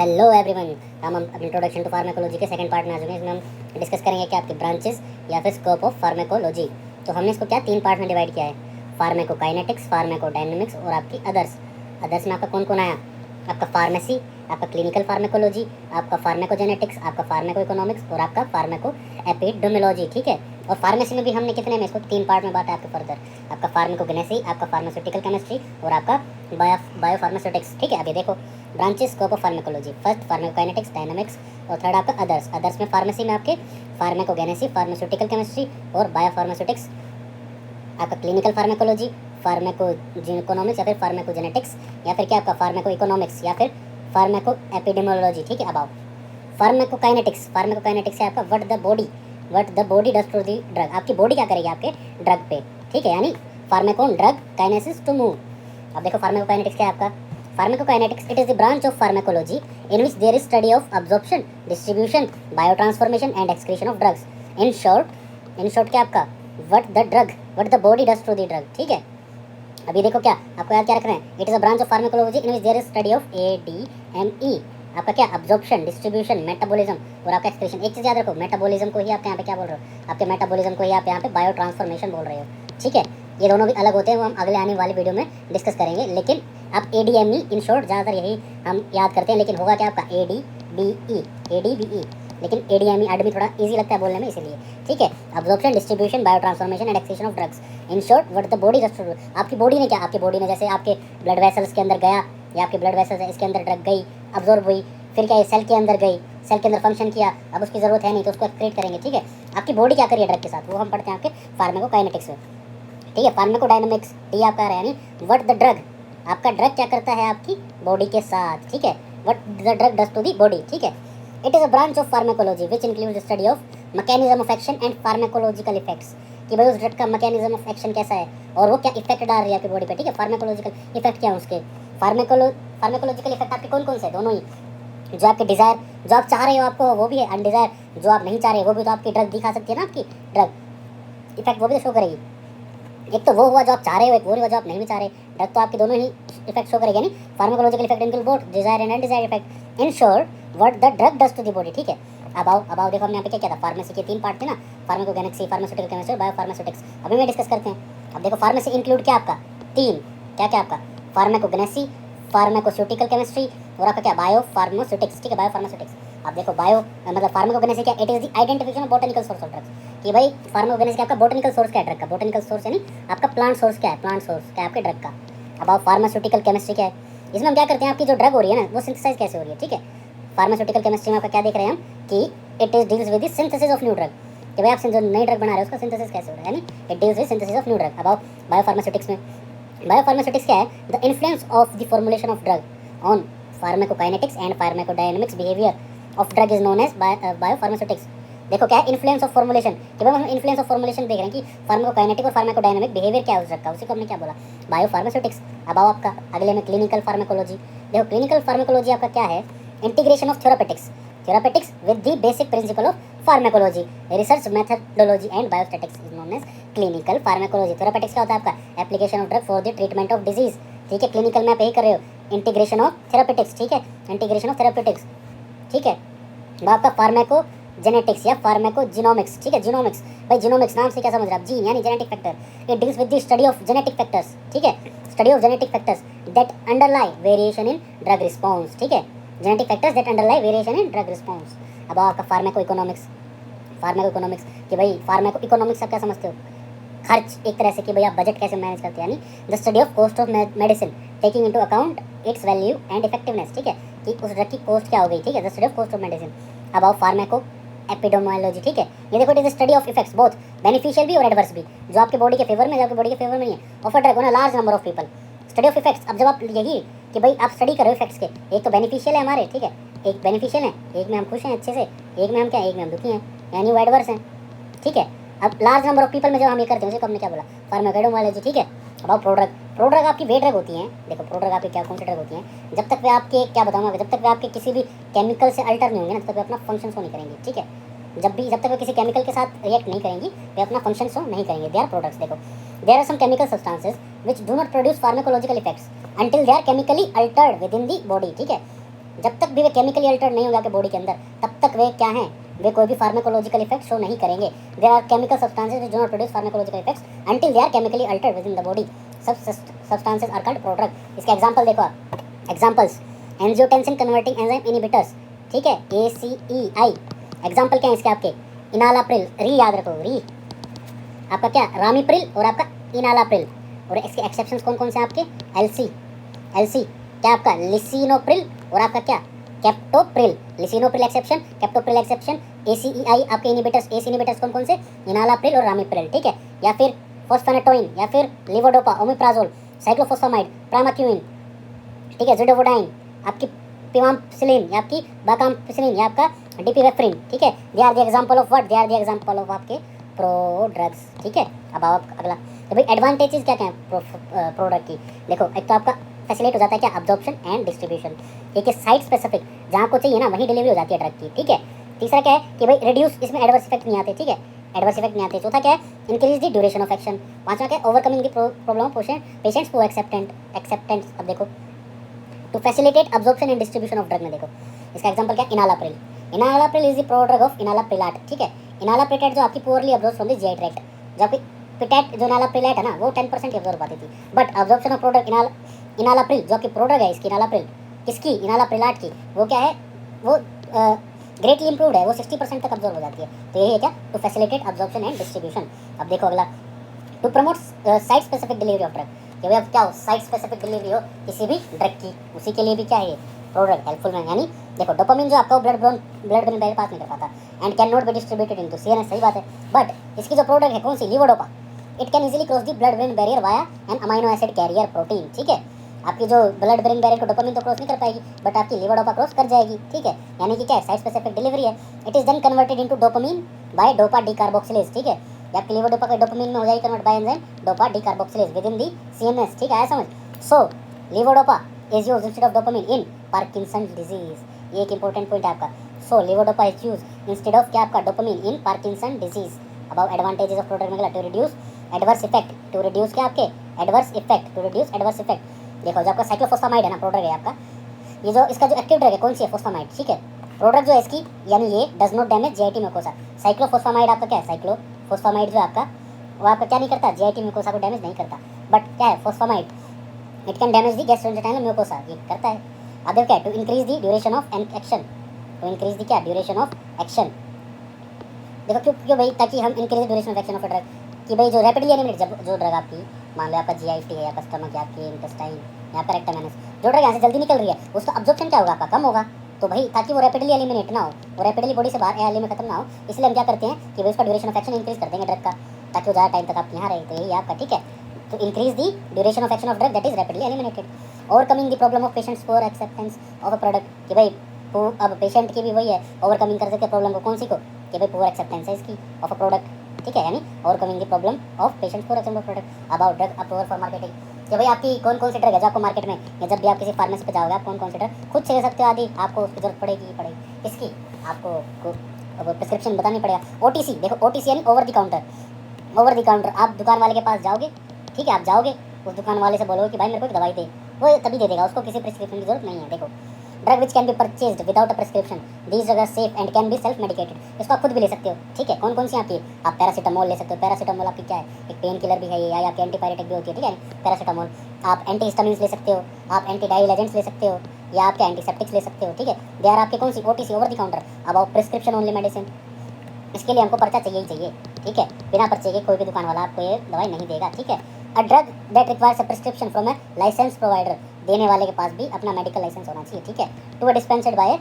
Hello everyone. हम introduction to pharmacology के second part में आ चुके हैं। इसमें हम डिस्कस करेंगे कि आपके ब्रांचेस या फिर स्कोप ऑफ फार्मेकोलॉजी। तो हमने इसको क्या तीन पार्ट में डिवाइड किया है, फार्मेकोकाइनेटिक्स, फार्मेकोडायनेमिक्स और आपकी अदर्स। अदर्स में आपका कौन कौन आया, आपका फार्मेसी, आपका क्लिनिकल फार्मेकोलॉजी, आपका फार्मेकोजेनेटिक्स, आपका फार्मेको इकोनॉमिक्स और आपका फार्मेको एपिडेमियोलॉजी। ठीक है। और फार्मेसी में भी हमने कितने में इसको तीन पार्ट में बांटा है आपके फर्दर, आपका फार्मेकोगेनेसी, आपका फार्मास्यूटिकल केमिस्ट्री और आपका बायोफार्मास्यूटिक्स। ठीक है। अभी देखो branches scope of pharmacology, first pharmacokinetics, dynamics और थर्ड आपका अदर्स। अदर्स में फार्मेसी में आपके फार्मेकोगेनेसी, फार्मास्यूटिकल केमिस्ट्री और बायोफार्मास्यूटिक्स, आपका क्लिनिकल फार्मेकोलॉजी, फार्मेको इकोनॉमिक्स या फिर फार्मेकोजेनेटिक्स या फिर क्या आपका फार्मेको इकोनॉमिक्स या फिर फार्मेको एपिडेमियोलॉजी। ठीक है। अब आओ फार्मेकोकाइनेटिक्स। फार्मेकोकाइनेटिक्स है आपका what the body does to the drug. आपकी बॉडी क्या करेगी आपके ड्रग पे। ठीक है। यानी pharmacon drug kinesis to move. अब देखो फार्मेकोकाइनेटिक्स क्या है आपका, pharmacokinetics it is the branch of pharmacology in which there is study of absorption, distribution, biotransformation and excretion of drugs. In short क्या आपका what the body does to the drug. ठीक है। अभी देखो क्या आपको याद क्या रखना है, it is a branch of pharmacology in which there is study of ADME। आपका क्या अब्जॉर्प्शन, डिस्ट्रीब्यूशन, मेटाबॉलिज्म और आपका एक्सक्रीशन। एक चीज़ याद रखो, मेटाबॉलिज्म को ही आप यहाँ पे क्या बोल रहे हो, आपके मेटाबॉलिज्म को ही आप यहाँ पे बायो ट्रांसफॉर्मेशन बोल रहे हो। ठीक है। ये दोनों भी अलग होते हैं, वो हम अगले आने वाली वीडियो में डिस्कस करेंगे। लेकिन आप ADME इन शॉर्ट ज़्यादातर यही हम याद करते हैं, लेकिन होगा क्या आपका ADBE। लेकिन ADME थोड़ा ईजी लगता है बोलने में, इसीलिए। ठीक है। Absorption, distribution, bio transformation and excretion of drugs. In short what the body does to do. आपकी बॉडी ने क्या, आपकी बॉडी ने जैसे आपके ब्लड वेसल्स के अंदर गया, या आपके ब्लड वेसल्स है इसके अंदर ड्रग गई, अब्जॉर्ब हुई, फिर क्या सेल के अंदर गई, सेल के अंदर फंक्शन किया, अब उसकी ज़रूरत है नहीं तो उसको एक्सक्रीट करेंगे। ठीक है। आपकी बॉडी क्या करिए ड्रग के साथ, वो हम पढ़ते हैं आपके फार्मेकोकाइनेटिक्स में। ठीक है। फार्मेकोडायनेमिक्स डी आपका है, यानी व्हाट द ड्रग, आपका ड्रग क्या करता है आपकी बॉडी के साथ। ठीक है। What the drug does to the body. ठीक है। It is a branch of pharmacology which include study of mechanism of action and pharmacological effects. कि भाई उस ड्रग का मैकेनिज्म ऑफ एक्शन कैसा है और वो क्या इफेक्ट डाल रही है आपकी बॉडी पे। ठीक है। फार्मेकोलॉजिकल इफेक्ट क्या है उसके, फार्मेकोलॉजिकल इफेक्ट आपके कौन कौन से, दोनों ही। जो आपके डिज़ायर, जो आप चाह रहे हो आपको वो भी है, अनडिज़ायर जो आप नहीं चाह रहे वो भी तो आपकी ड्रग दिखा सकती है ना, आपकी ड्रग इफेक्ट वो भी तो शो करेगी। एक तो वो हुआ जो आप चाह रहे हो, एक वो हुआ जो आप नहीं भी चाह रहे, ड्रग तो आपके दोनों ही इफेक्ट शो करेगी। यानी pharmacological effect include both desire and undesired effect. In short what the drug does to the body. ठीक है। अब आओ देखो हमने यहाँ पे क्या किया था, फार्मेसी के तीन पार्ट थे ना, फार्माकोगेनेसी, फार्मास्यूटिकल केमिस्ट्री, बायोफार्मास्यूटिक्स। अभी मैं डिस्कस करते हैं। अब देखो फार्मेसी इंक्लूड क्या आपका तीन, क्या आपका फार्माकोगेनेसी, फार्माकोस्यूटिकल केमिस्ट्री और आपका क्या बायोफार्मास्यूटिक्स। ठीक है। बायोफार्मास्यूटिक्स। अब देखो मतलब फार्माकोगेनेसी क्या, it is the identification of botanical source of drugs. कि भाई फार्माकोगेनेसी का आपका बॉटनिकल सोर्स क्या है ड्रग का, बॉटनिकल सोर्स यानी आपका प्लांट सोर्स क्या है, प्लांट सोर्स क्या है आपके ड्रग का। अब आप फार्मास्यूटिकल केमिस्ट्री क्या है, इसमें हम क्या करते हैं, आपकी जो ड्रग हो रही है ना वो सिंथेसाइज कैसे हो रही है। ठीक है। फार्मास्यूटिकल केमिस्ट्री में आपका क्या देख रहे हैं हम कि it is deals with the synthesis of new drug. कि भाई आप जो नई ड्रग बना रहे हो उसका सिंथेसिस कैसे हो रहा है, यानी it deals with synthesis of new drug. अब आप बायोफार्मास्यूटिक्स में, बायोफार्मास्यूटिक्स क्या है, the influence of the formulation of drug on pharmacokinetics and pharmacodynamics behaviour of drug is known as biopharmaceutics. देखो क्या है इन्फ्लुएंस ऑफ फॉर्मुलेशन, कि भाई हम इन्फ्लुएंस ऑफ फॉर्मुलेशन देख रहे हैं कि फार्माकोकाइनेटिक और फार्माकोडायनेमिक बिहेवियर क्या है उस ड्रग का, उसी को हमने क्या बोला बायोफार्मास्यूटिक्स। अब आओ आपका अगले में क्लिनिकल फार्माकोलॉजी। देखो क्लिनिकल फार्माकोलॉजी आपका क्या है, integration of therapeutics with the basic principle of pharmacology, research methodology and biostatistics is known as clinical pharmacology. Therapeutics क्या होता है आपका, application of drug for the treatment of disease. ठीक है। क्लिनिकल में आप यही कर रहे हो, इंटीग्रेशन ऑफ थेरापेटिक्स। ठीक है। Integration of therapeutics. ठीक है। अब आपका फार्मेको जेनेटिक्स या फार्मेकोजिनोमिक्स। ठीक है। जीनोमिक्स, भाई जीनोमिक्स नाम से क्या समझ रहे हैं आप, जीन यानी genetic factor. It deals with the study of genetic factors. ठीक है। Study of genetic factors that अंडरलाई variation in drug response. ठीक है। Genetic factors that अंडरलाई variation in drug response. अब आपका फार्मेको इकोनॉमिक्स कि भाई फार्मेको इकोनॉमिक्स आप क्या समझते हो, खर्च एक तरह से, कि भाई आप बजट कैसे मैनेज करते हैं, यानी the study of cost of medicine taking into account it's value and effectiveness. ठीक है। कि उस ड्रग की कॉस्ट क्या हो गई। ठीक है। The study of cost of medicine. अब आओ फार्मेको एपिडेमियोलॉजी। ठीक है। ये देखो it is study of effects both beneficial भी और एडवर्स भी, जो आपके बॉडी के फेवर में, जो आपके बॉडी के फेवर में नहीं है, of a drug on a large number of people. Study of effects, अब जब आप यही कि भाई आप स्टडी कर रहे हो इफेक्ट्स के, एक तो बेनिफिशियल है हमारे, ठीक है, एक बेनिफिशियल है, एक में हम खुश हैं अच्छे से, एक में हम क्या, एक में हम दुखी हैं, यानी वो एडवर्स हैं। ठीक है। अब लार्ज नंबर ऑफ पीपल में जब हम ये करते हैं उसे हमने क्या बोला, फार्माकोएपिडेमियोलॉजी। ठीक है। अब आप प्रोड्रग आपकी वे ड्रग होती हैं। देखो प्रोड्रग आपकी क्या कौन सी ड्रग होती हैं, जब तक वे आपके, क्या बताऊँ मैं, जब तक वे आपके किसी भी केमिकल से अल्टर नहीं होंगे ना, तब तक वे अपना फंक्शन शो नहीं करेंगी। ठीक है। जब तक वे किसी केमिकल के साथ रिएक्ट नहीं करेंगी, वे अपना फंक्शन शो नहीं करेंगे। They are products. देखो there are some chemical substances which do not produce pharmacological effects until they are chemically altered within the body। ठीक है। जब तक भी वे केमिकली अल्टर्ड नहीं होंगे आपके बॉडी के अंदर, तब तक वे क्या हैं, वे कोई भी फार्माकोलॉजिकल इफेक्ट शो नहीं करेंगे। There are chemical substances which do not produce pharmacological effects until they are chemically altered within the body. Substances are called prodrug. इसका एग्जांपल देखो आप, examples angiotensin converting enzyme inhibitors, ठीक है, ACEI। Example क्या है इसके आपके, enalapril, री याद रखो, री आपका क्या, रामीप्रिल और आपका इनालाप्रिल। और इसके एक्सेप्शंस कौन कौन से आपके, एलसी क्या आपका, लिसिनोप्रिल और आपका क्या, captopril. Lisinopril exception, captopril exception, ACEI आपके इनहिबिटर्स, एसी इनहिबिटर्स कौन कौन से, इनालाप्रिल और रामीप्रिल, ठीक है। या फिर फॉस्फेनेटोइन, या फिर लिवोडोपा, ओमिप्राजोल, साइक्लोफॉस्फामाइड, प्रामाक्यूइन, ठीक है, जिडोवोडाइन, आपकी पिमाम्पिसिलिन या आपकी बाकाम्पिसिलिन या आपका डिपिवेफ्रिन, ठीक है। They are the example of what, they are the example of आपके प्रोड्रग्स, ठीक है। अब आप अगला, तो भाई एडवांटेजेस क्या क्या हैं प्रोडक्ट की, देखो एक तो आपका फैसिलिट हो जाता है क्या, अब्जॉर्प्शन एंड डिस्ट्रीब्यूशन। एक है साइट स्पेसिफिक, जहाँ को चाहिए ना वहीं डिलीवरी हो जाती है ड्रग की, ठीक है। तीसरा क्या है कि भाई रिड्यूस, इसमें एडवर्स इफेक्ट नहीं आते, ठीक है, एडवर्स इफेक्ट नहीं आते। चौथा क्या है, increase the duration of action. पांचवा क्या है, overcoming the problem of patients को एक्सेप्टेंस। अब देखो, to facilitate absorption and distribution of drug में देखो, इसका एग्जांपल क्या है, enalapril. Enalapril is the prodrug of enalaprilat, ठीक है। इनालाप्रिलेट जो आपकी poorly absorb from the GI tract, जबकि पिटेट जो इनालाप्रिलेट है ना वो 10% अब्जॉर्ब पाती थी, but absorption of product enalapril जो कि प्रोडक्ट है इसकी, इनालाप्रिल किसकी, इनालाप्रिलाट की, वो क्या है, वो ग्रेटली इंप्रूव्ड है, वो 60% तक अब्जॉर्ब हो जाती है। तो यही है क्या, to facilitate absorption and distribution. अब देखो अगला, to promote site specific delivery of drug, कि भाई अब क्या हो, साइट स्पेसिफिक डिलीवरी हो किसी भी ड्रग की, उसी के लिए भी क्या है प्रोडक्ट हेल्पफुल है। यानी देखो डोपामिन जो आपका ब्लड ब्रेन बैरियर पास नहीं कर पाता and can not be distributed into CNS, सही बात है, बट इसकी जो प्रोडक्ट है कौन सी, levodopa, it can easily cross the blood brain barrier via an amino acid carrier protein, ठीक है। आपकी जो ब्लड ब्रेन बैरियर को डोपामिन तो क्रॉस नहीं कर पाएगी, बट आपकी लिवोडोपा क्रॉस कर जाएगी, ठीक है। यानी कि क्या है, साइट स्पेसिफिक डिलीवरी है। It is then converted into dopamine by dopa decarboxylase, ठीक है। आपकी लिवोडोपा का डोपामिन में हो जाएगी convert by enzyme dopa decarboxylase within the CNS, ठीक है, आया समझ। So levodopa is used instead of dopamine in Parkinson disease, ये एक इंपॉर्टेंट पॉइंट है आपका। So levodopa is used instead of क्या आपका, dopamine in Parkinson disease. About advantages of product में to reduce adverse effect, to reduce क्या आपके adverse effect, to reduce adverse effect. देखो जो आपका साइक्लोफॉस्फामाइड है ना प्रोडक्ट है आपका, ये जो इसका जो एक्टिव ड्रग है कौन सी है, फॉस्फामाइड, ठीक है। प्रोडक्ट जो है इसकी, यानी ये does not damage GIT mucosa. Cyclophosphamide आपका क्या है, साइक्लोफॉस्फामाइड जो आपका वो आपका क्या नहीं करता, जीआईटी म्यूकोसा को डैमेज नहीं करता, बट क्या है phosphamide, it can damage the gastrointestinal mucosa, ये करता है। अब देखो क्या है, to increase the duration of action, to increase the क्या ड्यूरेशन ऑफ एक्शन। देखो क्यों भाई, ताकि हम increase duration of action of drug, कि भाई जो रैपिडली एलिमिनेट, जब जो ड्रग आपकी मान लो आपका जीआईटी है, आपका स्टमक है, आपकी इंटेस्टाइन या आपका रेक्टम एनस, जो ड्रग यहाँ से जल्दी निकल रही है उसका अब्जॉर्प्शन क्या होगा आपका, कम होगा। तो भाई ताकि वो रैपिडली एलिमिनेट ना हो, वो रैपिडली बॉडी से बाहर एयर में खत्म ना हो, इसलिए हम क्या करते हैं कि भाई उसका ड्यूरेशन ऑफ एक्शन इंक्रीज कर देंगे ड्रग का, ताकि वो ज़्यादा टाइम तक आप यहाँ रहे। तो यही आपका, ठीक है, to increase the duration of action of drug that is rapidly eliminated, overcoming the problem of patient's poor acceptance of a product, कि भाई अब पेशेंट की भी वही है, ओवरकमिंग कर सकते प्रॉब्लम को, कौन सी को, कि भाई पुअर एक्सेप्टेंस है इसकी ऑफ अ प्रोडक्ट, ठीक है, यानी overcoming the problem of patients poor acceptance of product. About drug approval for marketing, कि भाई आपकी कौन कौन सी ड्रग है जो आपको मार्केट में, या जब भी आप किसी फार्मेसी पे जाओगे आप कौन कौन सी ड्रग खुद से ले सकते हो, आदि आपको उसकी जरूरत पड़ेगी इसकी, आपको प्रिस्क्रिप्शन बतानी पड़ेगा। OTC देखो, OTC यानी ओवर द काउंटर, आप दुकान वाले के पास जाओगे, ठीक है, आप जाओगे उस दुकान वाले से बोलोगे कि भाई मेरे को एक दवाई दे, वो तभी दे देगा, उसको किसी प्रिस्क्रिप्शन की जरूरत नहीं है। देखो drug which can be purchased without a prescription, these drug are safe and can be self medicated, इसको आप खुद भी ले सकते हो, ठीक है। कौन कौन सी आपकी, आप पैरासीटामोल ले सकते हो, पैरासीटामोल आपकी क्या है, एक पेन किलर भी है ये, या आपकी एंटीपायरेटिक भी होती है, ठीक है, पैरासीटामोल। आप एंटीहिस्टामिन्स ले सकते हो, आप एंटीडायल एजेंट्स ले सकते हो, या आपके एंटीसेप्टिक्स ले सकते हो, ठीक है। दे आर आपके कौन सी, OTC ओवर द काउंटर। अब आप प्रिस्क्रिप्शन ओनली मेडिसिन, इसके लिए हमको पर्चा चाहिए ही चाहिए, ठीक है, बिना पर्चे के कोई भी दुकान वाला आपको ये दवाई नहीं देगा, ठीक है। A drug that requires a prescription from a licence provider, देने वाले के पास भी अपना मेडिकल लाइसेंस होना चाहिए, ठीक है। To be dispensed by a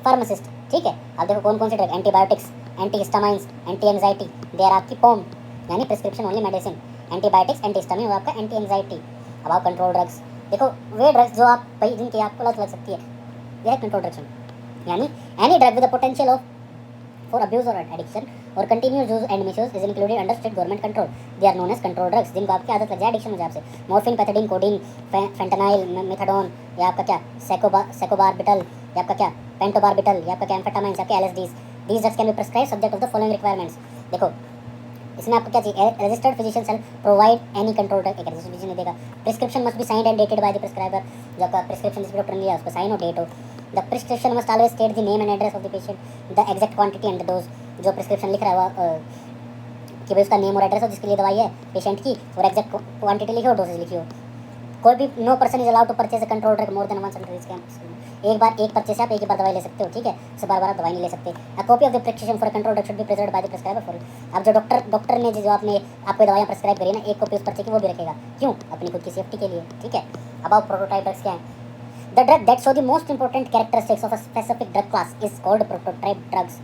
pharmacist, ठीक है। अब देखो कौन कौन से ड्रग, antibiotics, antihistamines, anti anxiety, they are आपकी POM यानी prescription only medicine, antibiotics, antihistamine और आपका एंटी एंजाइटी। अब आप कंट्रोल ड्रग्स, देखो वे ड्रग्स जो आप भाई जिनकी आपको लत लग सकती है, यह कंट्रोल ड्रग्स, यानी any drug with the potential of for abuse or addiction or continuous use and misuse is included under strict government control. They are known as control drugs, जिनको आपकी आदत लग जाए, एडिक्शन हो जाए आपसे, मॉर्फिन, पैथेडीन, कोडीन, फेंटानाइल, मेथाडोन, या आपका क्या सेकोबार्बिटल, या आपका क्या पेंटोबार्बिटल, या आपका क्या एम्फेटामाइंस, आपके LSDs, these drugs can be prescribed subject of the following requirements। देखो इसमें आपको क्या चाहिए, रजिस्टर्ड फिजिशियन शैल प्रोवाइड एनी कंट्रोल ड्रग, एक रजिस्टर्ड फिजिशियन देगा। Prescription must be signed and dated by the prescriber, जब आपका प्रिस्क्रिप्शन जिस डॉक्टर ने लिया उसका साइन और डेट हो। The prescription must always state the name and address of the patient, the exact quantity and the dose, जो prescription लिख रहा है कि भाई उसका नेम और एड्रेस हो जिसके लिए दवाई है पेशेंट की, और एग्जैक्ट क्वांटिटी लिखी हो, डोजेज लिखी हो। कोई भी no person is allowed to purchase a control drug more than 1 central camp, एक बार एक परचेज से आप एक ही बार दवाई ले सकते हो, ठीक है, उससे बार बार आप दवाई नहीं ले सकते। A copy of the prescription for control drug should be presented by the prescriber for, अब जो डॉक्टर ने जो आपने आपको दवाइयाँ प्रिस्क्राइब करी ना, एक कॉपी उस पर्चे की वो भी रखेगा, क्यों, अपनी खुद की सेफ्टी के लिए, ठीक है। अब आप प्रोटोटाइप ड्रग्स क्या है, the drug that show the most important characteristics of a specific drug class is called prototype drugs,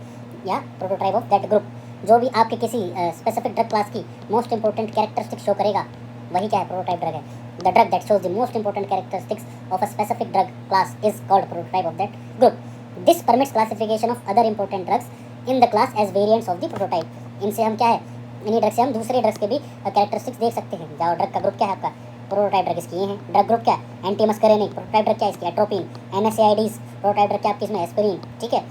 या प्रोटोटाइप ऑफ दैट ग्रुप, जो भी आपके किसी स्पेसिफिक ड्रग क्लास की मोस्ट इंपॉर्टेंट कैरेक्टरिस्टिक शो करेगा वही क्या है, प्रोटोटाइप ड्रग है। The drug that shows the most important characteristics of a specific drug class is called prototype of that group. This permits classification of other important drugs in the class as variants of the prototype. इनसे हम क्या है, इन्हीं drug से हम दूसरे drugs के भी कैरेक्टरिस्टिक्स देख सकते हैं। जाओ ड्रग का ग्रुप क्या है आपका, प्रोटोटाइप ड्रग इसकी ये है। ड्रग ग्रुप क्या है, एंटी मस्करेनिक, प्रोटोटाइप ड्रग क्या है इसकी, एट्रोपिन, एनएसएआईडीज, प्रोटोटाइप ड्रग क्या आपकी इसमें एस्पिरिन, ठीक है।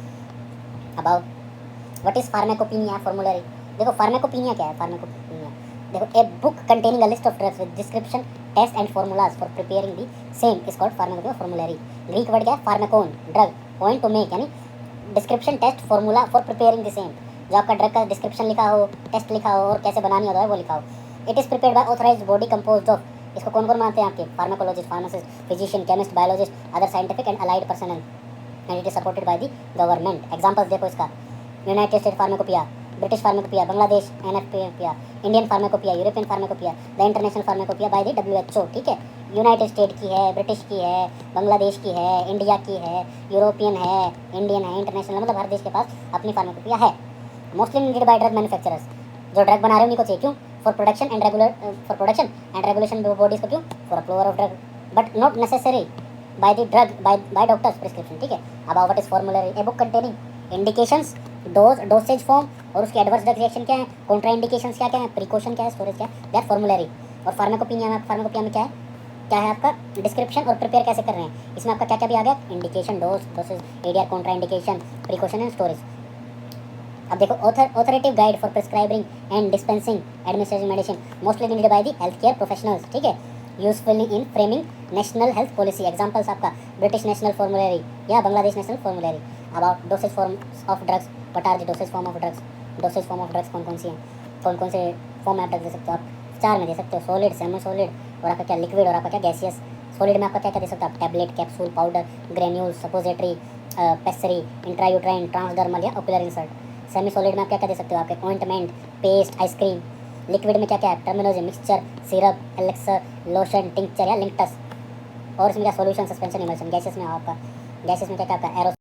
अब व्हाट इज फार्माकोपिनिया फॉर्मूलरी, देखो फार्माकोपिनिया क्या है, फार्माकोपिनिया देखो, a book containing a list of drugs with description, test and formulas for preparing the same is called pharmacopoeia formulary. Greek word क्या है, pharmakon, drug, point to make, यानी description, test, formula for preparing the same, जो आपका drug का description लिखा हो, test लिखा हो और कैसे बनानी होता है वो लिखा हो। It is prepared by authorized body composed of, इसको कौन कौन मानते हैं आपके, pharmacologist, pharmacist, physician, chemist, biologist, other scientific and allied personnel, and it is supported by the government. Examples देखो इसका, United State pharmacopoeia, British pharmacopoeia, Bangladesh एनएफपीपिया, Indian pharmacopoeia, European pharmacopoeia, the international pharmacopoeia by the WHO, ठीक है। United state की है, British की है, बांग्लादेश की है, इंडिया की है, यूरोपियन है, इंडियन है, इंटरनेशनल, मतलब हर देश के पास अपनी फार्माकोपिया है। Mostly needed bye drug manufacturers, जो ड्रग बना रहे हैं उन्हीं को चाहिए, क्यों, for production and regulation bodies को, क्यों, for approval of drug, but not necessary by the drug bye doctors prescription, ठीक है। अब what is formulary, A book containing indications, dosage form और उसके एडवर्स ड्रग रिएक्शन क्या है, कॉन्ट्रा इंडिकेशंस क्या क्या है, प्रिकॉशन क्या है, स्टोरेज क्या है, दैट फॉर्मूलरी। और फार्माकोपिनिया में क्या है आपका डिस्क्रिप्शन और प्रिपेयर कैसे कर रहे हैं, इसमें आपका क्या क्या भी आ गया, indication, dosage, ADR, contra indication, precaution and storage. अब देखो, authoritative guide for prescribing and dispensing administrative medicine mostly needed by the health care professionals, ठीक है, usefully in framing national health policy. Examples आपका ब्रिटिश नेशनल फॉर्मूलरी या Bangladesh national formulary. About dosage forms of drugs, what are the dosage form of drugs, dosage form of drugs कौन कौन सी हैं, कौन कौन से फॉर्म में आप ड्रग दे सकते हो, आप 4 में दे सकते हो, सॉलिड, सेमी सॉलिड और आपका क्या लिक्विड और आपका क्या गैसियस। सॉलिड में आपका क्या क्या दे सकते हो आप, tablet, capsule, powder, granule, suppository, pessary, intrauterine, transdermal या ओकुलर इंसर्ट। सेमी सॉलिड में आप क्या क्या दे सकते हो, आपके ऑइंटमेंट, पेस्ट, आइसक्रीम। लिक्विड में क्या क्या है, terminology, mixture, syrup, elixir, lotion, tincture या लिंक्टस। और इसमें क्या, सॉल्यूशन, सस्पेंशन, इमल्शन। गैसेस में आपका, गैसेस में क्या क्या आपका, एरो